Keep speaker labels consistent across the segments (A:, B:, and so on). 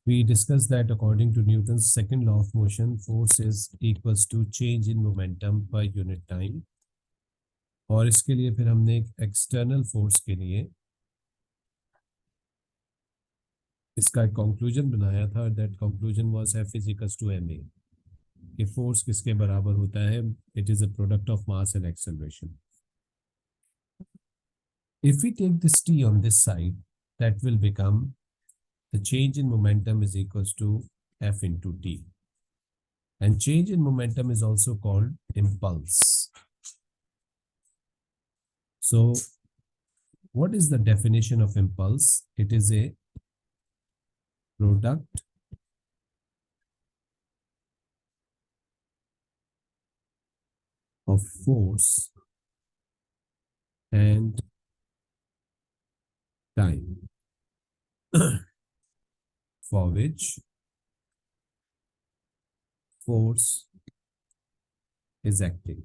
A: We discussed that according to Newton's second law of motion, force is equals to change in momentum per unit time. और इसके लिए फिर हमने एक external force के लिए इसका एक कंक्लूजन बनाया था. That conclusion was F is equals to ma. कि फोर्स किसके बराबर होता है? It is a product of mass and acceleration. If we take this t on this side, that will become the change in momentum is equals to F into t. And change in momentum is also called impulse. So what is the definition of impulse? It is a product of force and time for which force is acting.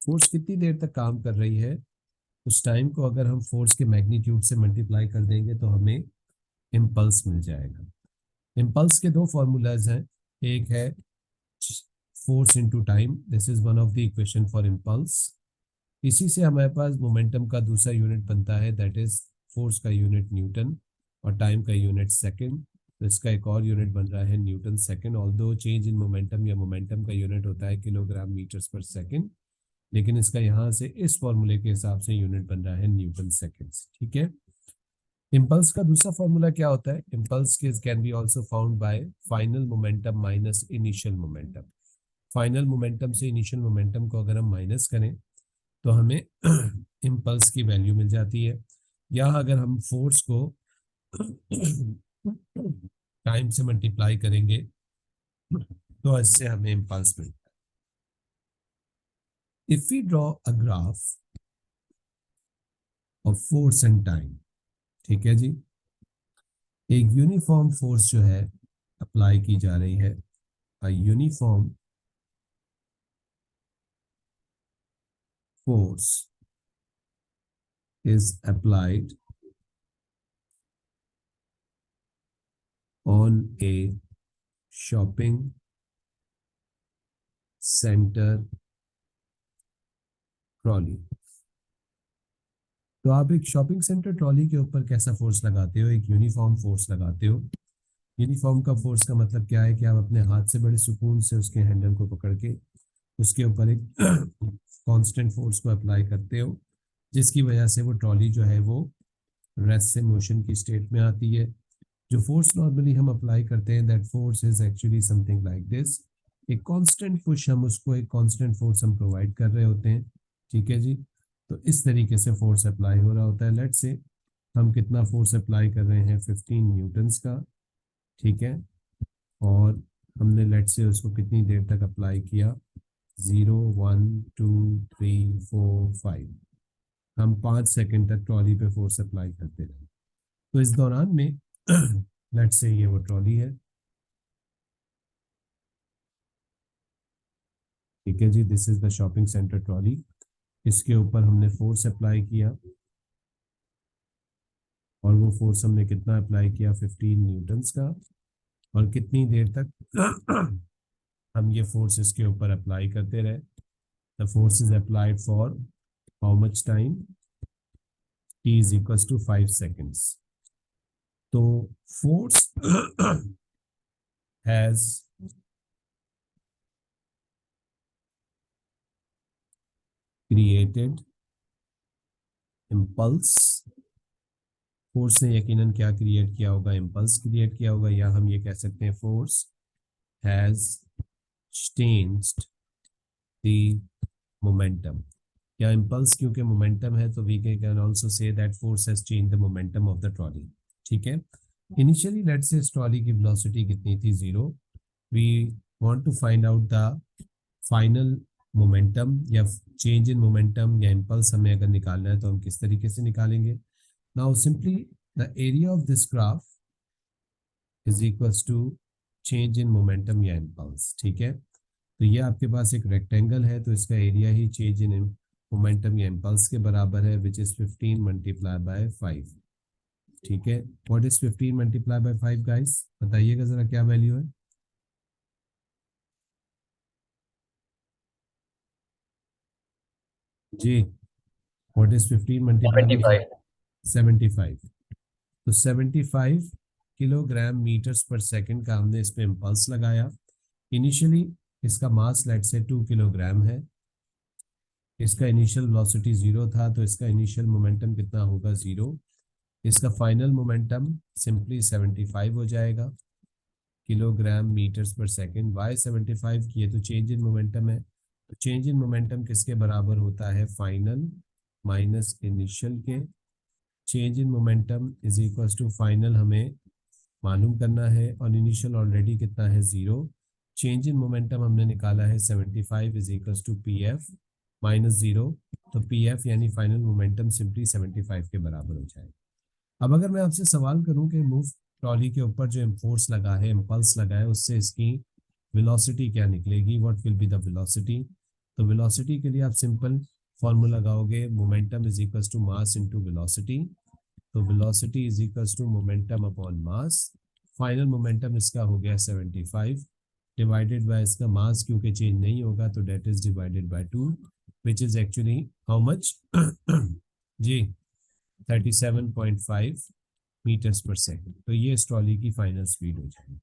A: Force कितनी देर तक काम कर रही है, उस time को अगर हम फोर्स के मैग्नीट्यूड से मल्टीप्लाई कर देंगे तो हमें इम्पल्स मिल जाएगा. इम्पल्स के दो फॉर्मूलाज हैं. एक है force into time. This is one of the equation for impulse. इसी से हमारे पास मोमेंटम का दूसरा यूनिट बनता है, दैट इज फोर्स का यूनिट न्यूटन और टाइम का यूनिट सेकंड. तो इसका एक और यूनिट बन रहा है Newton second. Although change in momentum या मोमेंटम का यूनिट होता है किलोग्राम मीटर्स पर सेकंड, लेकिन इसका यहाँ से इस फॉर्मूले के हिसाब से यूनिट बन रहा है न्यूटन सेकेंड्स. ठीक है. इम्पल्स का दूसरा फॉर्मूला क्या होता है? इम्पल्स के can be also found by final momentum minus initial momentum. Final momentum से इनिशियल मोमेंटम को अगर हम माइनस करें तो हमें इम्पल्स की वैल्यू मिल जाती है. या अगर हम फोर्स को टाइम से मल्टीप्लाई करेंगे तो इससे हमें इम्पल्स मिलता है. If we draw a graph of force and time, ठीक है जी, एक यूनिफॉर्म फोर्स जो है अप्लाई की जा रही है. A uniform force is applied on a shopping center trolley. तो आप एक शॉपिंग सेंटर ट्रॉली के ऊपर कैसा फोर्स लगाते हो? एक यूनिफॉर्म फोर्स लगाते हो. यूनिफॉर्म का फोर्स का मतलब क्या है कि आप अपने हाथ से बड़े सुकून से उसके हैंडल को पकड़ के उसके ऊपर एक कांस्टेंट फोर्स को अप्लाई करते हो, जिसकी वजह से वो ट्रॉली जो है वो रेस्ट से मोशन की स्टेट में आती है. जो फोर्स नॉर्मली हम अप्लाई करते हैं, that force is actually something like this. एक कांस्टेंट पुश, हम उसको एक कांस्टेंट फोर्स हम प्रोवाइड कर रहे होते हैं. ठीक है जी. तो इस तरीके से फोर्स अप्लाई हो रहा होता है. लेट्स से हम कितना फोर्स अप्लाई कर रहे हैं? 15 न्यूटन्स का. ठीक है. और हमने लेट्स से उसको कितनी देर तक अप्लाई किया? 0 1 2 3 4 5. हम 5 सेकेंड तक ट्रॉली पे फोर्स अप्लाई करते रहे. तो इस दौरान में लेट्स से ये वो ट्रॉली है. ठीक है जी. This is the shopping centre trolley. इसके ऊपर हमने फोर्स अप्लाई किया और वो फोर्स हमने कितना अप्लाई किया? 15 न्यूटन्स का. और कितनी देर तक हम ये फोर्स इसके ऊपर अप्लाई करते रहे? The force is applied for how much time? t is equals to 5 seconds. तो force has created impulse. Force ने यकीनन क्या क्रिएट किया होगा? इम्पल्स क्रिएट किया होगा. या हम ये कह सकते हैं force has changed the momentum. या इम्पल्स क्योंकि मोमेंटम है तो we can also say that force has changed the momentum of the trolley. ठीक है. इनिशियली लेट्स से इस ट्रॉली की वेलोसिटी कितनी थी? 0. We want to find out the final momentum या चेंज इन मोमेंटम या इम्पल्स हमें अगर निकालना है तो हम किस तरीके से निकालेंगे? Now simply the area of this graph is equals to change in momentum या इम्पल्स. ठीक है. तो ये आपके पास एक रेक्टेंगल है तो इसका area he change in momentum या इम्पल्स के बराबर है, विच इज 15 मल्टीप्लाई बाय 5. ठीक है, what is 15 multiply by 5 guys, बताइएगा जरा क्या वैल्यू है। जी, व्हाट इज 15 मल्टीप्लाई बाय 5?
B: 75।
A: 75। तो 75 किलोग्राम मीटर्स पर सेकंड का हमने इस पे इम्पल्स लगाया। इनिशियली इसका मास लेट से 2 किलोग्राम है, इसका इनिशियल वेलोसिटी 0 था, तो इसका इनिशियल मोमेंटम कितना होगा? 0। इसका फाइनल मोमेंटम सिंपली 75 हो जाएगा किलोग्राम मीटर्स पर सेकंड। वाई 75 की है तो चेंज इन मोमेंटम है, तो चेंज इन मोमेंटम किसके बराबर होता है? फाइनल माइनस इनिशियल के। Change in momentum is equal to final हमें मालूम करना है, और इनिशियल ऑलरेडी कितना है? 0। चेंज इन मोमेंटम हमने निकाला है 75 is equal to P F minus 0। तो पी एफ यानी फाइनल मोमेंटम सिंपली 75 के बराबर हो जाएगा। अब अगर मैं आपसे सवाल करूं कि मूव ट्रॉली के ऊपर जो फोर्स लगा है, इम्पल्स लगा है, उससे इसकी वेलोसिटी क्या निकलेगी? What will be the velocity? तो वेलोसिटी के लिए आप सिंपल फॉर्मूला लगाओगे, momentum is equal to mass into velocity. तो velocity is equal to momentum upon mass. Final momentum इसका हो गया 75 डिवाइडेड बाय इसका मास, क्योंकि चेंज नहीं होगा तो that is divided by 2, which is actually how much? जी, 37.5 मीटर्स पर सेकंड। तो ये इस ट्रॉली की फाइनल स्पीड हो जाएगी।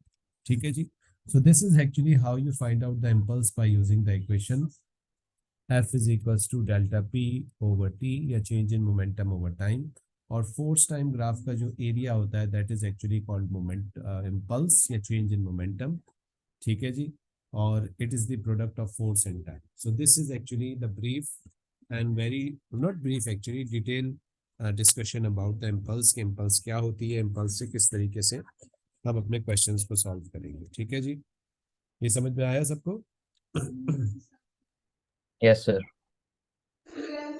A: ठीक है जी। So this is actually how you find out the impulse by using the equation F is equals to delta P over T, या change in momentum over time. और फोर्स टाइम ग्राफ का जो area होता है that is actually called moment impulse या change in momentum. ठीक है जी। और it is the product of force and time. So this is actually the brief and very not brief actually detail discussion about the impulse, के impulse क्या होती है, impulse से किस तरीके से हम अपने क्वेश्चंस को सॉल्व करेंगे। ठीक है जी, ये समझ में आया सबको?
B: Yes sir.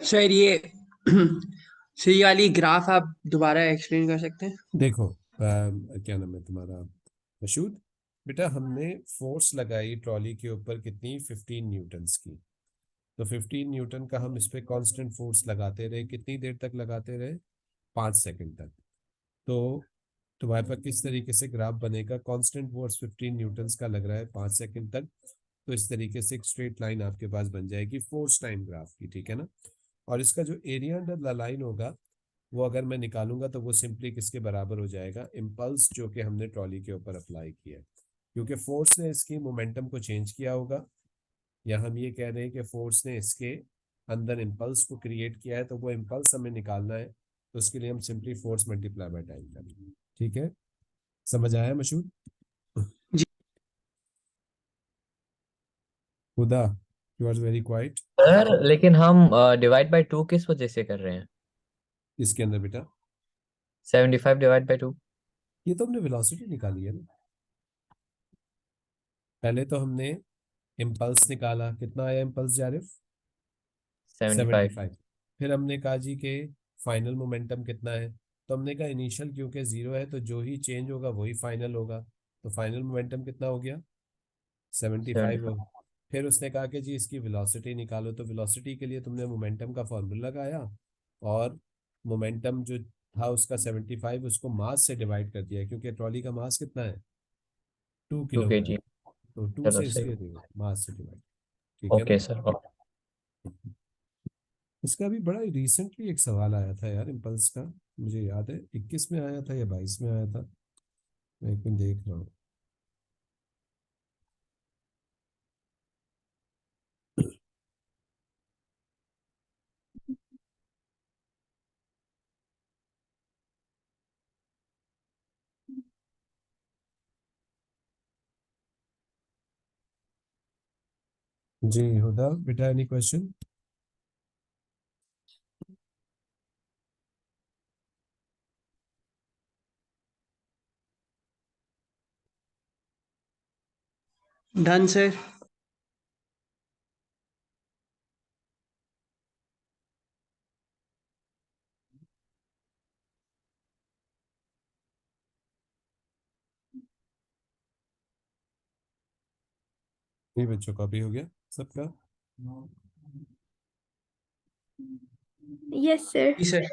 C: सर ये सर ये वाली ग्राफ आप दोबारा एक्सप्लेन कर सकते हैं?
A: देखो क्या नाम है तुम्हारा मशूद? बेटा हमने फोर्स लगाई ट्रॉली के ऊपर कितनी? 15 न्यूटन्स की। तो 15 न्यूटन का हम इस पे कांस्टेंट फोर्स लगाते रहे, कितनी देर तक लगाते रहे? 5 सेकंड तक। तो तुम्हारे पास किस तरीके से ग्राफ बनेगा? कांस्टेंट फोर्स 15 न्यूटन्स का लग रहा है 5 सेकंड तक, तो इस तरीके से एक स्ट्रेट लाइन आपके पास बन जाएगी फोर्स टाइम ग्राफ की। ठीक है ना? और इसका जो एरिया अंडर द लाइन होगा वो अगर मैं निकालूंगा तो वो सिंपली किसके बराबर हो जाएगा? इम्पल्स जो कि हमने ट्रॉली के ऊपर अप्लाई किया है, क्योंकि फोर्स ने इसकी मोमेंटम को चेंज किया होगा, या हम ये कह रहे हैं कि फोर्स ने इसके अंदर इम्पल्स को क्रिएट किया है, तो वो इम्पल्स हमें निकालना है, तो उसके लिए हम simply force multiply by time करेंगे। ठीक है, समझ आया मशहूर?
C: जी
A: खुदा, you are very quite.
B: Sir लेकिन हम डिवाइड बाय 2 किस वजह से कर रहे हैं?
A: इसके अंदर बेटा
B: 75 डिवाइड बाय 2।
A: ये तो हमने वेलोसिटी निकाली है ना। पहले तो हमने इम्पल्स निकाला, कितना आया इम्पल्स जारिफ?
B: 75।
A: 75। फिर हमने कहा जी के फाइनल मोमेंटम कितना है, तो हमने कहा इनिशियल क्योंकि 0 है तो जो ही चेंज होगा वही फाइनल होगा, तो फाइनल मोमेंटम कितना हो गया? 75 हो।
B: 75।
A: फिर उसने कहा कि जी इसकी वेलोसिटी निकालो, तो वेलोसिटी के लिए तुमने मोमेंटम का फॉर्मूला लगाया, और मोमेंटम जो था उसका 75 उसको मास से डिवाइड कर दिया, क्योंकि ट्रॉली का मास कितना है? 2
B: 2
A: किलोग्राम।
B: kg।
A: तो 2
B: चलो
A: से
B: सही।
A: इसलिए मास से डिवाइड। ठीक है ना?
B: Okay sir.
A: इसका भी बड़ा रिसेंटली एक सवाल आया था यार इम्पल्स का, मुझे याद है 21 में आया था या 22 में आया था, मैं एक मिनट देख रहा हूँ। जी हुदा बेटा, एनी क्वेश्चन?
C: Done sir.
A: ये बच्चों का भी हो गया सबका?
D: Yes, sir.
C: जी सर।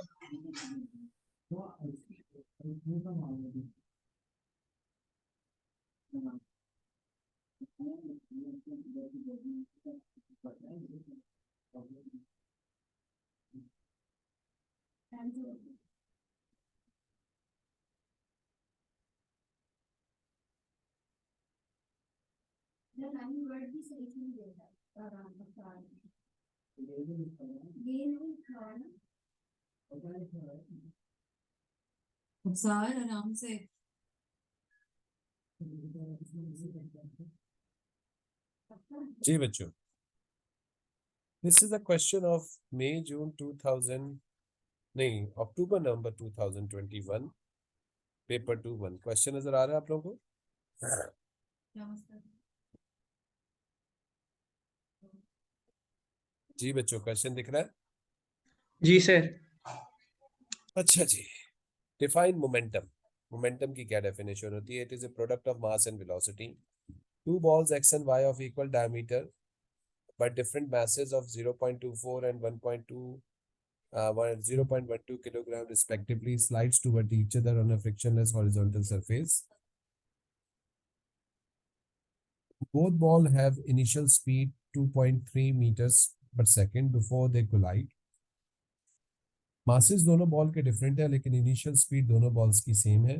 D: आराम से।
A: जी बच्चों, this is the question of May June 2000 नहीं अक्टूबर नवंबर 2021 पेपर 2-1। क्वेश्चन नजर आ रहा है आप लोगों को? जी बच्चों, क्वेश्चन दिख रहा है?
C: जी सर।
A: अच्छा जी, डिफाइन मोमेंटम। मोमेंटम की क्या डेफिनेशन होती है? It is a product of mass and velocity. Two balls X and Y of equal diameter but different masses of 0.24 and 0.12 kilogram respectively slides toward each other on a frictionless horizontal surface. Both balls have initial speed 2.3 meters per second before they collide. Masses दोनों ball के different है, लेकिन initial speed दोनों balls की same है।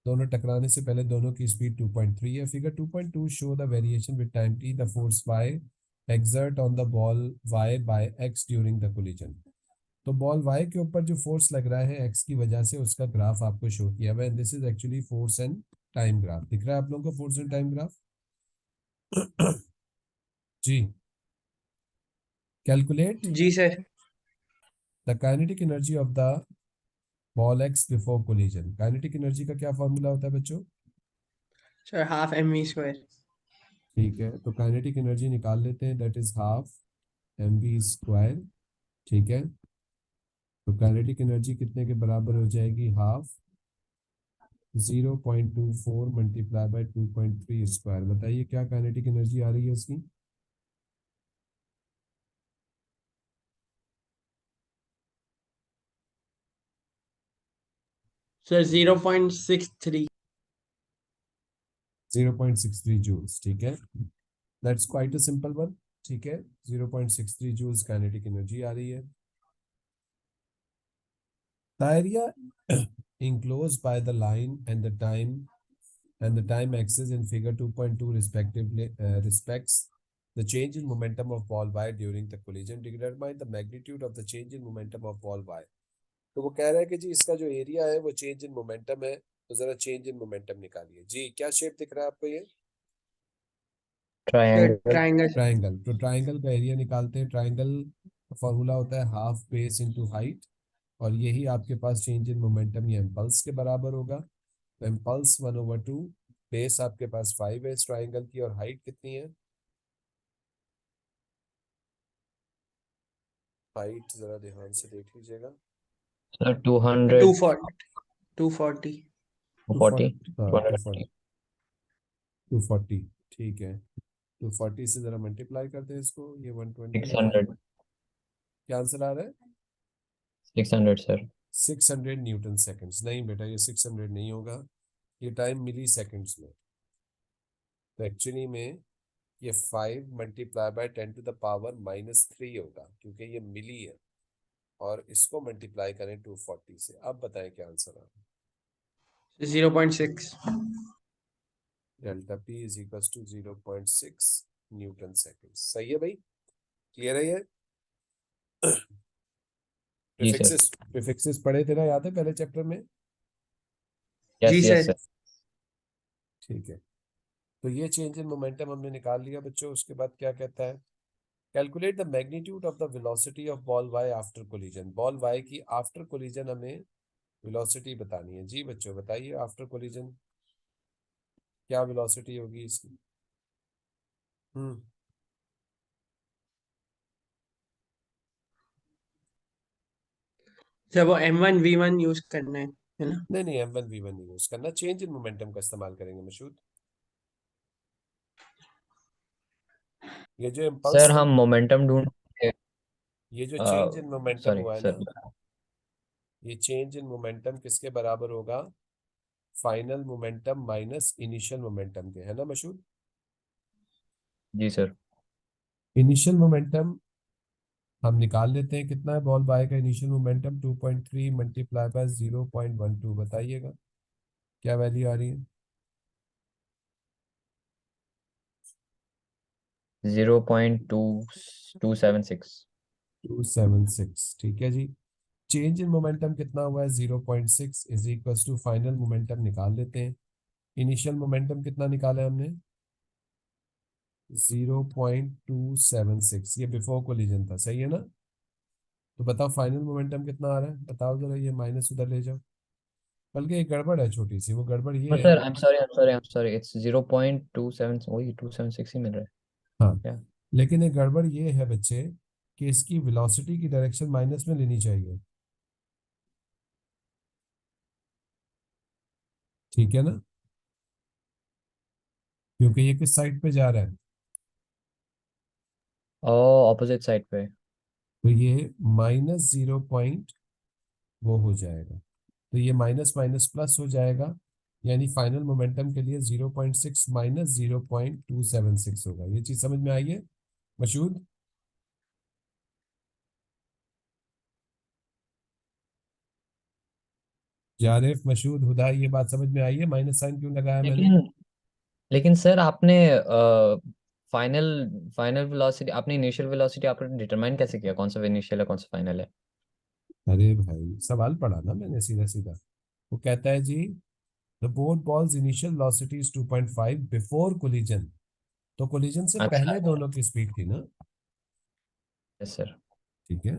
A: दोनों टकराने से पहले दोनों की स्पीड 2.3 है। Figure 2.2 show the variation with time t the force y exert on the ball y by x during the collision। तो बॉल y के ऊपर जो फोर्स लग रहा है x की वजह से, उसका ग्राफ आपको शो किया हुआ है। This is actually force and time graph. दिख रहा है आप लोगों को फोर्स एंड टाइम ग्राफ? जी, कैलकुलेट
C: जी sir.
A: The kinetic energy of the ball x before collision. Kinetic energy का क्या फॉर्मूला होता है बच्चों?
C: Sir half mv²।
A: ठीक है, तो काइनेटिक एनर्जी निकाल लेते हैं। That is half mv²। ठीक है, तो काइनेटिक एनर्जी कितने के बराबर हो जाएगी? Half 0.24 multiply by 2.3 square. बताइए क्या काइनेटिक एनर्जी आ रही है इसकी?
C: सर 0.63।
A: 0.63 जूल्स। ठीक है, that's quite a simple one. ठीक है, 0.63 जूल्स काइनेटिक एनर्जी आ रही है। The area enclosed by the line and the time axis in figure 2.2 respectively respects the change in momentum of ball y during the collision. Determine the magnitude of the change in momentum of ball y। तो वो कह रहा है कि जी इसका जो area है वो चेंज इन मोमेंटम है, तो जरा चेंज इन मोमेंटम निकालिए। जी, क्या शेप दिख रहा है आपको? ये
C: सर
B: ट्रायंगल।
C: ट्रायंगल।
A: ट्राइंगल। तो ट्राइंगल का एरिया निकालते हैं। ट्राइंगल का फॉर्मूला होता है हाफ बेस इंटू हाइट, और यही आपके पास चेंज इन मोमेंटम या इम्पल्स के बराबर होगा। तो इम्पल्स 1/2, बेस आपके पास 5 है इस ट्राइंगल की, और हाइट कितनी है? हाइट जरा ध्यान से देख लीजिएगा।
B: सर 200
C: 240।
B: 240
A: हाँ,
B: 240।
A: 240। ठीक है, 240 से जरा मल्टीप्लाई करते हैं इसको। ये 120 है।
B: 600
A: क्या आंसर आ रहा है?
B: 600 सर।
A: 600 Newton seconds. नहीं बेटा, ये 600 नहीं होगा, ये टाइम मिली सेकंड्स में। तो एक्चुअली में ये 5 मल्टीप्लाई बाय 10⁻³ होगा, क्योंकि ये मिली है, और इसको मल्टीप्लाई करें 240 से। अब बताएं क्या आंसर आ रहा है?
C: 0.6।
A: Delta P is equal to 0.6 newton second. सही है भाई? क्लियर है ये?
B: जी सर।
A: प्रीफिक्सेस पढ़े थे ना, याद है पहले चैप्टर में?
C: जी
B: यस यस
C: सर।
B: सर।
A: ठीक है, तो ये चेंज इन मोमेंटम हमने निकाल लिया बच्चों। उसके बाद क्या कहता है? Calculate the magnitude of the velocity of ball Y after collision. Ball Y की आफ्टर कोलिजन हमें वेलोसिटी बतानी है। जी बच्चों बताइए, आफ्टर कोलिजन क्या वेलोसिटी होगी इसकी? हम्म
C: सर वो m1v1 यूज करना है ना?
A: नहीं नहीं, m1v1 नहीं यूज करना, चेंज इन मोमेंटम का इस्तेमाल करेंगे मशहूद। ये जो इम्पल्स
B: सर
A: था,
B: हम मोमेंटम ढूंढ
A: ये जो चेंज इन मोमेंटम
B: सॉरी
A: हुआ है
B: सर।
A: ना, ये चेंज इन मोमेंटम किसके बराबर होगा? Final momentum minus initial momentum के, है ना मशहूर?
B: जी सर।
A: इनिशियल मोमेंटम हम निकाल लेते हैं, कितना है बॉल बाय का इनिशियल मोमेंटम? 2.3 मल्टीप्लाई बाय 0.12, बताइएगा क्या वैल्यू आ रही है?
B: 0.2276।
A: 276, ठीक है जी। चेंज इन मोमेंटम कितना हुआ है? 0.6 is equal to final momentum निकाल लेते हैं। इनिशियल मोमेंटम कितना निकाला है हमने? 0.276, ये बिफोर कोलिजन था, सही है ना? तो बताओ फाइनल मोमेंटम कितना आ रहा है, बताओ जरा, ये माइनस उधर ले जाओ। बल्कि एक गड़बड़ है छोटी सी, वो गड़बड़
B: नो
A: ये है।
B: Sir, I am sorry it's 0.27, वही 276 ही मिल रहा है
A: हाँ,
B: क्या?
A: लेकिन एक गड़बड़ ये है बच्चे कि इसकी वेलोसिटी की डायरेक्शन माइनस में लेनी चाहिए, ठीक है ना? क्योंकि ये किस साइड पे जा रहा है?
B: ओ, ऑपोजिट साइड पे।
A: तो ये माइनस 0 पॉइंट वो हो जाएगा, तो ये माइनस माइनस प्लस हो जाएगा, यानी फाइनल मोमेंटम के लिए 0.6 माइनस 0.276 होगा। ये चीज समझ में आई है मशहूद? जारिफ, मशहूद, हुदा, ये बात समझ में आई है? माइनस साइन क्यों लगाया मैंने?
B: लेकिन लेकिन सर, आपने फाइनल फाइनल वेलोसिटी, आपने इनिशियल वेलोसिटी आपने डिटरमाइन कैसे किया, कौन सा इनिशियल है कौन सा फाइनल है?
A: अरे भाई, सवाल पढ़ा ना मैंने सीधा सीधा। वो कहता है जी, the both balls initial velocity is 2.5 before collision. तो कोलिजन से
B: अच्छा।
A: पहले दोनों की स्पीड थी ना,
B: यस सर।
A: ठीक है?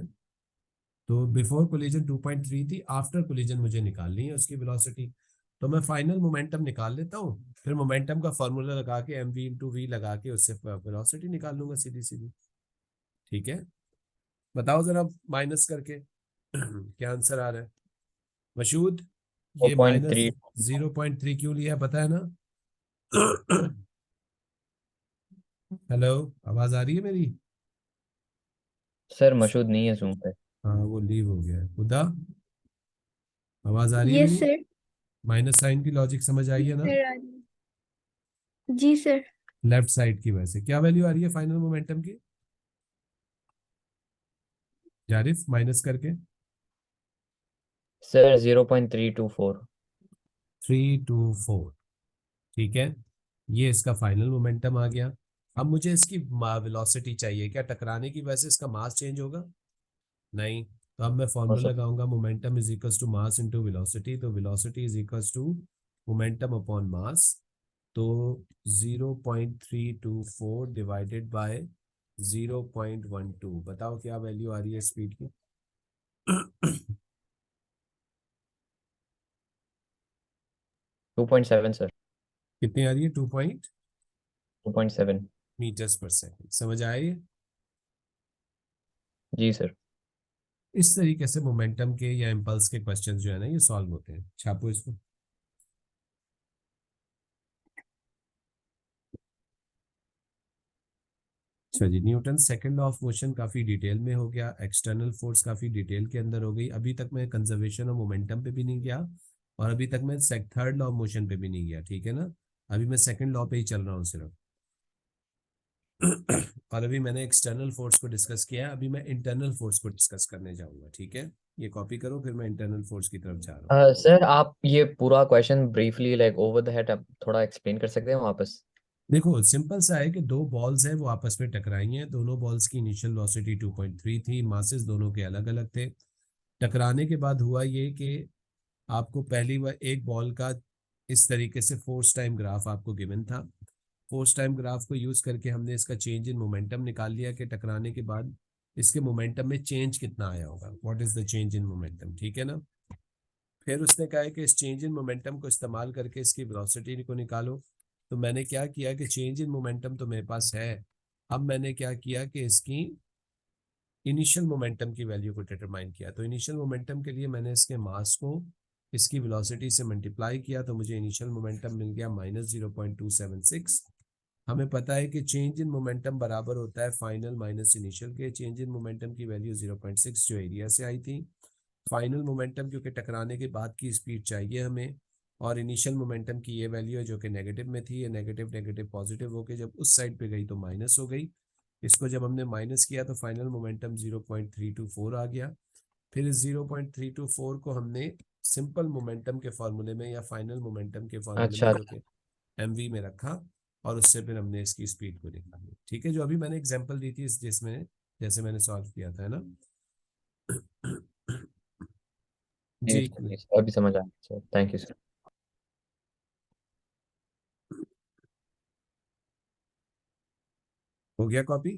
A: तो बिफोर कोलिजन 2.3 थी, आफ्टर कोलिजन मुझे निकालनी है उसकी वेलोसिटी। तो मैं फाइनल मोमेंटम निकाल लेता हूँ, फिर मोमेंटम का फॉर्मूला लगा के एम वी इंटू वी लगा के उससे वेलोसिटी निकाल लूंगा सीधी सीधी, ठीक है? बताओ जरा माइनस करके क्या आंसर आ रहा है मशहूद?
B: फोर
A: ये
B: पॉइंट
A: माइनस
B: थ्री
A: 0.3 क्यों लिया है पता है ना? हेलो, आवाज आ रही है मेरी?
B: सर, मौजूद नहीं है जूम पे।
A: हाँ, वो लीव हो गया है खुदा। आवाज आ रही है
E: यस
A: मेरी?
E: सर।
A: माइनस साइन की लॉजिक समझ आई है ना?
E: सर आ रही है। जी सर।
A: लेफ्ट साइड की वजह से क्या वैल्यू आ रही है फाइनल मोमेंटम की जारिफ, माइनस करके?
B: सर, 0.324।
A: 324, ठीक है। ये इसका फाइनल मोमेंटम आ गया। अब मुझे इसकी वेलोसिटी चाहिए, क्या टकराने की वजह से इसका मास चेंज होगा? नहीं। तो अब मैं
B: नो
A: फॉर्मूला
B: सर।
A: लगाऊंगा, momentum is equals to mass into velocity. तो velocity is equals to momentum upon mass. तो 0.324 डिवाइडेड बाय 0.12, बताओ क्या वैल्यू आ रही है स्पीड की?
B: 2.7 सर।
A: कितनी आ रही है? 2
B: 2.7।
A: मीटर्स पर सेकंड, समझ आए?
B: जी सर।
A: इस तरीके से मोमेंटम के या इम्पल्स के क्वेश्चन जो है ना, ये सॉल्व होते हैं। छापो इसको। अच्छा जी, Newton second law of motion काफी डिटेल में हो गया, एक्सटर्नल फोर्स काफी डिटेल के अंदर हो गई। अभी तक मैं कंजर्वेशन ऑफ मोमेंटम पे भी नहीं गया, और अभी तक मैं थर्ड लॉ ऑफ मोशन पे भी नहीं गया, ठीक है ना? अभी मैं सेकंड लॉ पे ही चल रहा हूँ सिर्फ। और अभी मैंने एक्सटर्नल फोर्स को डिस्कस किया है, अभी मैं इंटरनल फोर्स को डिस्कस करने जाऊंगा, ठीक है? ये कॉपी करो, फिर मैं इंटरनल फोर्स की तरफ जा रहा हूँ।
B: सर, आप ये पूरा question briefly like over the head आप थोड़ा एक्सप्लेन कर सकते हैं वापस?
A: देखो, सिंपल सा है कि दो बॉल्स हैं, वो आपस में टकराई हैं। दोनों बॉल्स की इनिशियल वेलोसिटी 2.3 थी, मासेस दोनों के अलग अलग थे। टकराने के बाद हुआ ये कि आपको पहली बार एक बॉल का इस तरीके से फोर्स टाइम ग्राफ आपको गिवन था। फोर्स टाइम ग्राफ को यूज करके हमने इसका चेंज इन मोमेंटम निकाल लिया कि टकराने के बाद इसके मोमेंटम में चेंज कितना आया होगा, what is the change in momentum, ठीक है ना? फिर उसने कहा है कि इस चेंज इन मोमेंटम को इस्तेमाल करके इसकी वेलोसिटी को निकालो। तो मैंने क्या किया कि चेंज इन मोमेंटम तो मेरे पास है, अब मैंने क्या किया कि इसकी इनिशियल मोमेंटम की वैल्यू को डिटरमाइन किया। तो इनिशियल मोमेंटम के लिए मैंने इसके मास को इसकी वेलोसिटी से मल्टीप्लाई किया, तो मुझे इनिशियल मोमेंटम मिल गया -0.276। हमें पता है कि चेंज इन मोमेंटम बराबर होता है फाइनल माइनस इनिशियल के। चेंज इन मोमेंटम की वैल्यू 0.6 जो एरिया से आई थी, फाइनल मोमेंटम क्योंकि टकराने के बाद की स्पीड चाहिए हमें, और इनिशियल मोमेंटम की ये वैल्यू है जो कि नेगेटिव में थी, ये नेगेटिव नेगेटिव पॉजिटिव होके जब उस साइड पे गई तो माइनस हो गई। इसको जब हमने माइनस किया तो फाइनल मोमेंटम 0.324 आ गया। फिर इस 0.324 को हमने सिंपल मोमेंटम के फॉर्मूले में या फाइनल मोमेंटम के फॉर्मूले में
B: अच्छा
A: जो कि mv में रखा, और उससे फिर हमने इसकी स्पीड को निकाली। ठीक है, जो अभी मैंने एग्जांपल दी थी जिसमें जैसे मैंने सॉल्व किया था, है ना। जी
B: जी सर, अभी समझ आ गया सर, थैंक यू सर।
A: हो गया कॉपी?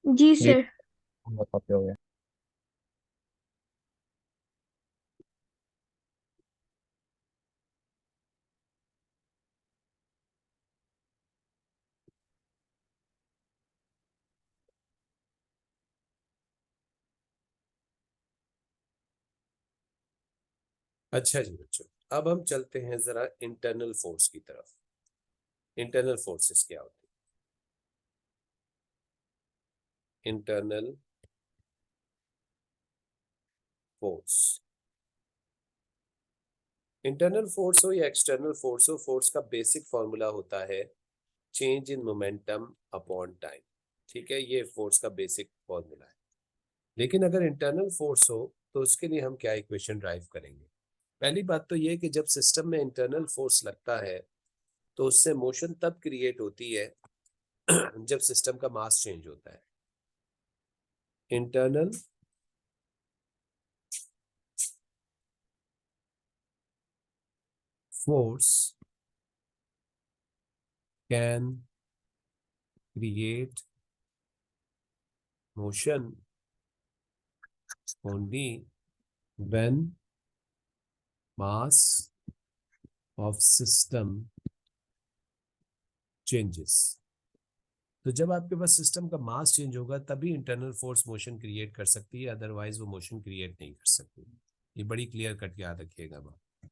E: जी
B: जी
E: सर।
B: कॉपी हो गया।
A: अच्छा जी बच्चों, अब हम चलते हैं जरा इंटरनल फोर्स की तरफ। इंटरनल फोर्सेस क्या होती है? इंटरनल फोर्स, इंटरनल फोर्स हो या एक्सटर्नल फोर्स हो, फोर्स का बेसिक फॉर्मूला होता है change in momentum upon time. ठीक है, ये फोर्स का बेसिक फॉर्मूला है। लेकिन अगर इंटरनल फोर्स हो तो उसके लिए हम क्या इक्वेशन ड्राइव करेंगे? पहली बात तो ये कि जब सिस्टम में इंटरनल फोर्स लगता है तो उससे मोशन तब क्रिएट होती है जब सिस्टम का मास चेंज होता है। Internal force can create motion only when mass of system changes। तो जब आपके पास सिस्टम का मास चेंज होगा तभी इंटरनल फोर्स मोशन क्रिएट कर सकती है, अदरवाइज वो मोशन क्रिएट नहीं कर सकती। ये बड़ी क्लियर कट याद रखिएगा बात।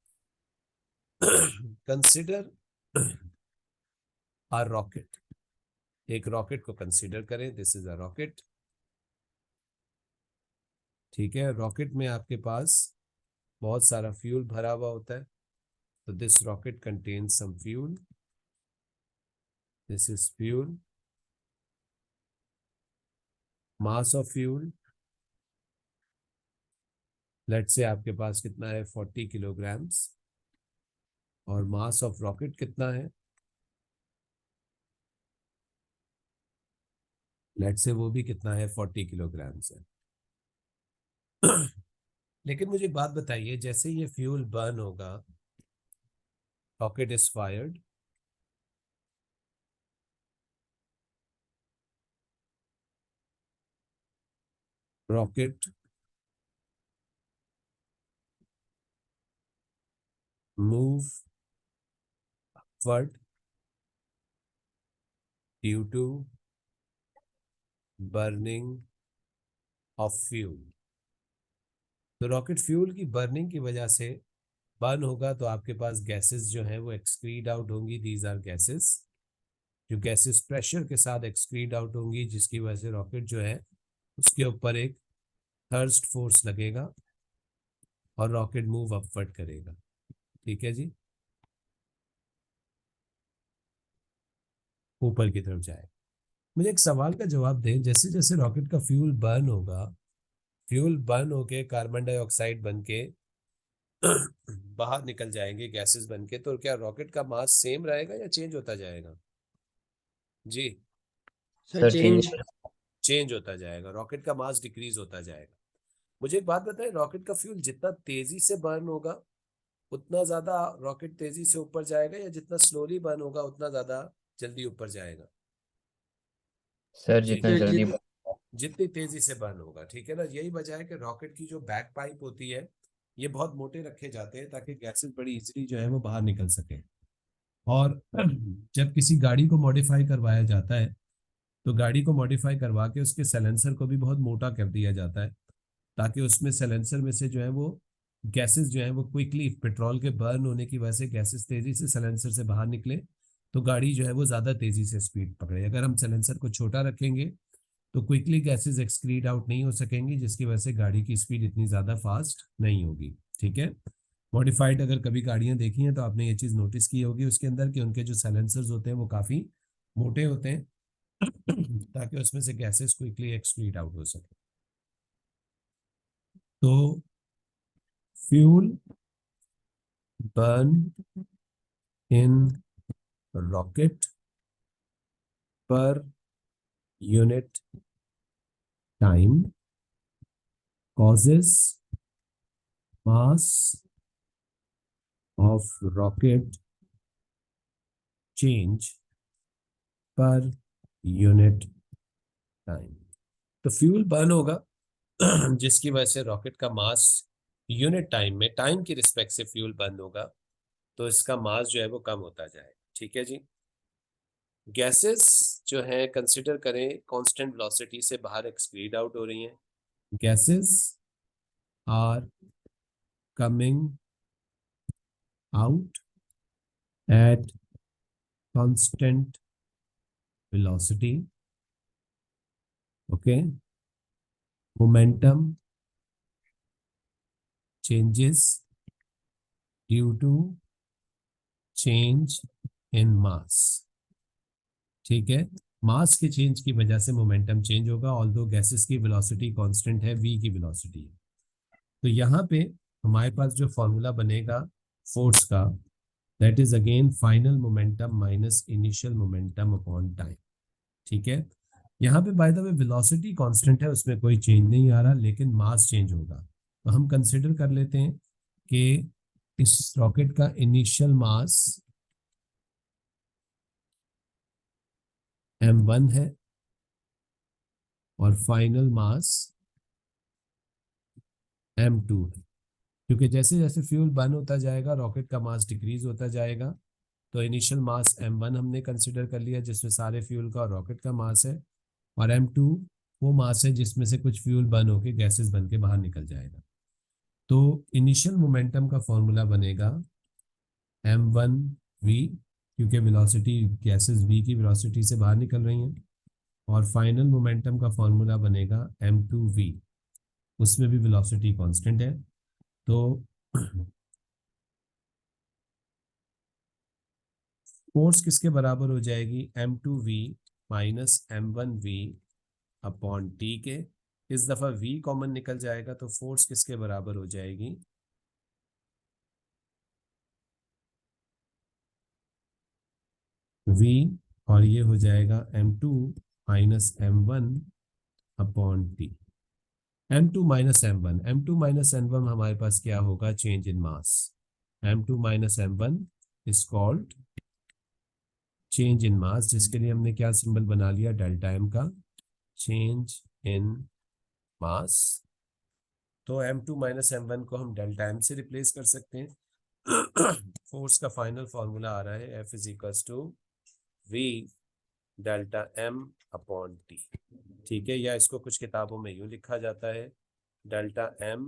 A: कंसिडर अ रॉकेट, एक रॉकेट को कंसिडर करें, दिस इज अ रॉकेट। ठीक है, रॉकेट में आपके पास बहुत सारा फ्यूल भरा हुआ होता है, तो this rocket contains some fuel, this is fuel, mass of fuel let say आपके पास कितना है 40 किलोग्राम्स, और मास ऑफ रॉकेट कितना है, लेट से वो भी कितना है 40 किलोग्राम्स है। लेकिन मुझे एक बात बताइए, जैसे ये फ्यूल बर्न होगा, rocket is fired, rocket move upward due to burning of fuel. तो रॉकेट फ्यूल की बर्निंग की वजह से बर्न होगा, तो आपके पास गैसेस जो हैं वो एक्सक्रीड आउट होंगी, दीज आर गैसेस, जो गैसेस प्रेशर के साथ एक्सक्रीड आउट होंगी, जिसकी वजह से रॉकेट जो है उसके ऊपर एक थर्स्ट फोर्स लगेगा और रॉकेट मूव अपवर्ड करेगा। ठीक है जी, ऊपर की तरफ जाए। मुझे एक सवाल का जवाब दें, जैसे जैसे रॉकेट का फ्यूल बर्न होगा, फ्यूल बर्न होके कार्बन डाइऑक्साइड बन के बाहर निकल जाएंगे गैसेस बन के, तो क्या रॉकेट का मास सेम रहेगा या चेंज होता जाएगा? जी,
C: सर चेंज।
A: चेंज होता जाएगा, रॉकेट का मास डिक्रीज होता जाएगा। मुझे एक बात बताएं, रॉकेट का फ्यूल जितना तेजी से बर्न होगा उतना ज्यादा रॉकेट तेजी से ऊपर जाएगा, या जितना स्लोली बर्न होगा उतना ज्यादा जल्दी ऊपर जाएगा?
B: सर
A: जी,
B: जितना जल्दी
A: जितनी तेजी से बर्न होगा। ठीक है ना, यही वजह है कि रॉकेट की जो बैक पाइप होती है ये बहुत मोटे रखे जाते हैं ताकि गैसेस बड़ी इजीली जो है वो बाहर निकल सके। और जब किसी गाड़ी को मॉडिफाई करवाया जाता है तो गाड़ी को मॉडिफाई करवा के उसके साइलेंसर को भी बहुत मोटा कर दिया जाता है, ताकि उसमें साइलेंसर में से जो है वो गैसेस जो है वो क्विकली, पेट्रोल के बर्न होने की वजह से गैसेस तेजी से साइलेंसर से बाहर निकले, तो गाड़ी जो है वो ज्यादा तेजी से स्पीड पकड़े। अगर हम साइलेंसर को छोटा रखेंगे तो क्विकली गैसेस एक्सक्रीड आउट नहीं हो सकेंगी, जिसकी वजह से गाड़ी की स्पीड इतनी ज़्यादा फास्ट नहीं होगी। ठीक है। मॉडिफाइड अगर कभी गाड़ियां देखी हैं तो आपने ये चीज़ नोटिस की होगी उसके अंदर कि उनके जो साइलेंसर्स होते हैं वो काफ़ी मोटे होते हैं ताकि उसमें से गैसेस क्विकली एक्सक्रीड आउट हो सके। तो fuel burn in rocket per unit time causes mass of rocket change per unit time. तो फ्यूल बर्न होगा जिसकी वजह से रॉकेट का मास यूनिट टाइम में, टाइम की रिस्पेक्ट से फ्यूल बर्न होगा, तो इसका मास जो है वो कम होता जाए। ठीक है जी। गैसेस जो है कंसिडर करें कांस्टेंट वेलोसिटी से बाहर एक्सक्रीड आउट हो रही हैं। Gases are coming out at constant velocity. Okay. Momentum changes due to change in mass। ठीक है। मास के चेंज की वजह से मोमेंटम चेंज होगा, ऑल्दो गैसेस की वेलोसिटी कांस्टेंट है, v की वेलोसिटी है। तो यहाँ पे हमारे पास जो फॉर्मूला बनेगा फोर्स का, that is again final momentum minus initial momentum upon time. ठीक है। यहाँ पे by the way velocity constant है, उसमें कोई चेंज नहीं आ रहा, लेकिन मास चेंज होगा। तो हम कंसिडर कर लेते हैं कि इस रॉकेट का इनिशियल मास m1 है और फाइनल मास m2 है। क्योंकि जैसे जैसे फ्यूल बर्न होता जाएगा रॉकेट का मास डिक्रीज होता जाएगा। तो इनिशियल मास m1 हमने कंसिडर कर लिया जिसमें सारे फ्यूल का और रॉकेट का मास है, और m2 वो मास है जिसमें से कुछ फ्यूल बर्न होके गैसेस बन के बाहर निकल जाएगा। तो इनिशियल मोमेंटम का फॉर्मूला बनेगा m1v, क्योंकि वेलोसिटी गैसेस v की वेलोसिटी से बाहर निकल रही हैं, और फाइनल मोमेंटम का फॉर्मूला बनेगा m2v, उसमें भी वेलोसिटी कांस्टेंट है। तो फोर्स किसके बराबर हो जाएगी, m2v minus m1v upon T के। इस दफा v कॉमन निकल जाएगा तो फोर्स किसके बराबर हो जाएगी, v, और ये हो जाएगा m2 minus m1 upon T. m2 minus m1, m2 minus m1 हमारे पास क्या होगा, change in mass. m2 minus m1 is called change in mass, जिसके लिए हमने क्या सिंबल बना लिया, डेल्टा m का, चेंज इन मास। तो m2 माइनस m1 को हम डेल्टा m से रिप्लेस कर सकते हैं। फोर्स का फाइनल फॉर्मूला आ रहा है F is equals to v delta m upon T. ठीक है। या इसको कुछ किताबों में यूं लिखा जाता है, delta m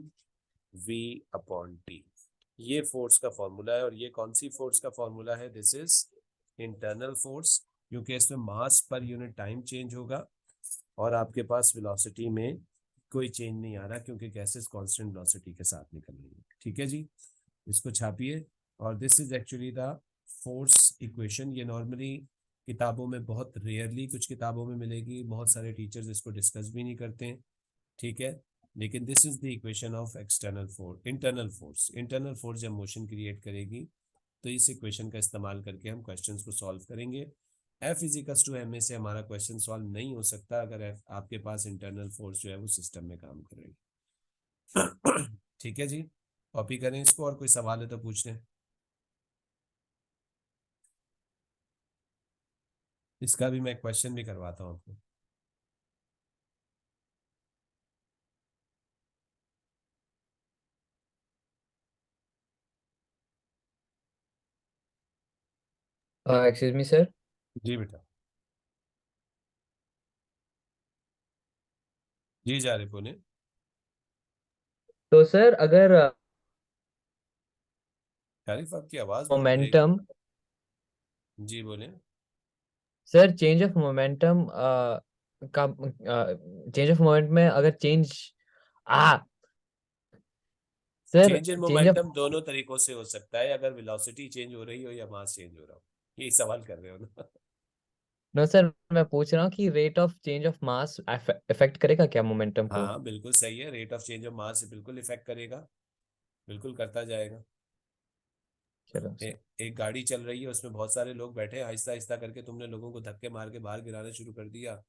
A: v upon T. ये फोर्स का फॉर्मूला है। और ये कौन सी फोर्स का फॉर्मूला है, दिस इज इंटरनल फोर्स, क्योंकि इसमें मास पर यूनिट टाइम चेंज होगा और आपके पास वेलोसिटी में कोई चेंज नहीं आ रहा, क्योंकि गैसेस कांस्टेंट वेलोसिटी के साथ निकल रही है। ठीक है जी। इसको छापिए। और this is actually the force equation. ये नॉर्मली किताबों में बहुत रेयरली कुछ किताबों में मिलेगी, बहुत सारे टीचर्स इसको डिस्कस भी नहीं करते हैं। ठीक है। लेकिन this is the equation of external force, internal force. Internal force जब मोशन क्रिएट करेगी तो इस इक्वेशन का इस्तेमाल करके हम क्वेश्चंस को सॉल्व करेंगे। F इजिकल्स टू ma से हमारा क्वेश्चन सॉल्व नहीं हो सकता अगर आपके पास इंटरनल फोर्स जो है वो सिस्टम में काम कर रही है। ठीक है जी। कॉपी करें इसको, और कोई सवाल है तो पूछ लें। इसका भी मैं क्वेश्चन भी करवाता हूँ आपको।
B: Excuse me sir.
A: जी बेटा। जी जा रहे बोले।
B: तो सर अगर
A: तारीफ आपकी आवाज बहुत ब्रेक।
B: मोमेंटम,
A: जी बोले।
B: सर चेंज ऑफ मोमेंटम का चेंज ऑफ मोमेंट में अगर चेंज आ sir
A: change in
B: change of
A: momentum दोनों तरीकों से हो सकता है, अगर वेलोसिटी चेंज हो रही हो या मास चेंज हो रहा हो। यही सवाल कर रहे हो ना?
B: नो सर, मैं पूछ रहा हूँ कि rate of change of mass effect करेगा क्या मोमेंटम को?
A: हाँ बिल्कुल सही है, rate of change of mass बिल्कुल इफेक्ट करेगा, बिल्कुल करता जाएगा।
B: चलो सर।
A: एक गाड़ी चल रही है, उसमें बहुत सारे लोग बैठे हैं, आहिस्ता आहिस्ता करके तुमने लोगों को धक्के मार के बाहर गिराना शुरू कर दिया।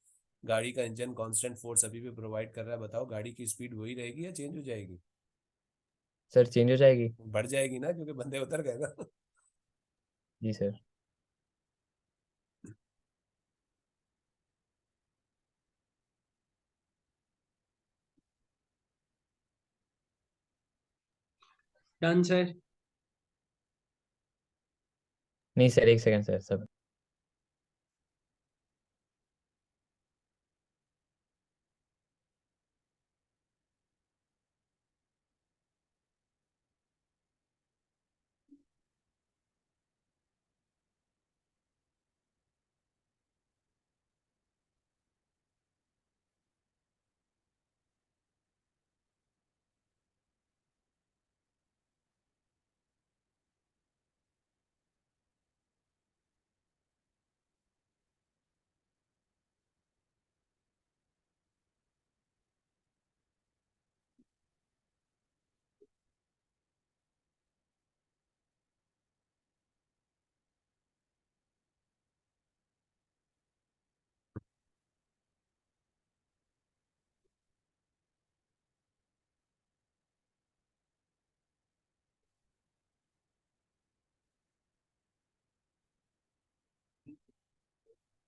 A: गाड़ी का इंजन कांस्टेंट फोर्स अभी भी प्रोवाइड कर रहा है, बताओ गाड़ी की स्पीड वही रहेगी या चेंज हो जाएगी?
B: सर चेंज हो जाएगी।
A: बढ़ जाएगी ना, क्योंकि बंदे उतर गए ना।
B: जी सर।
C: Done sir.
B: नहीं सर, एक सेकंड सर सब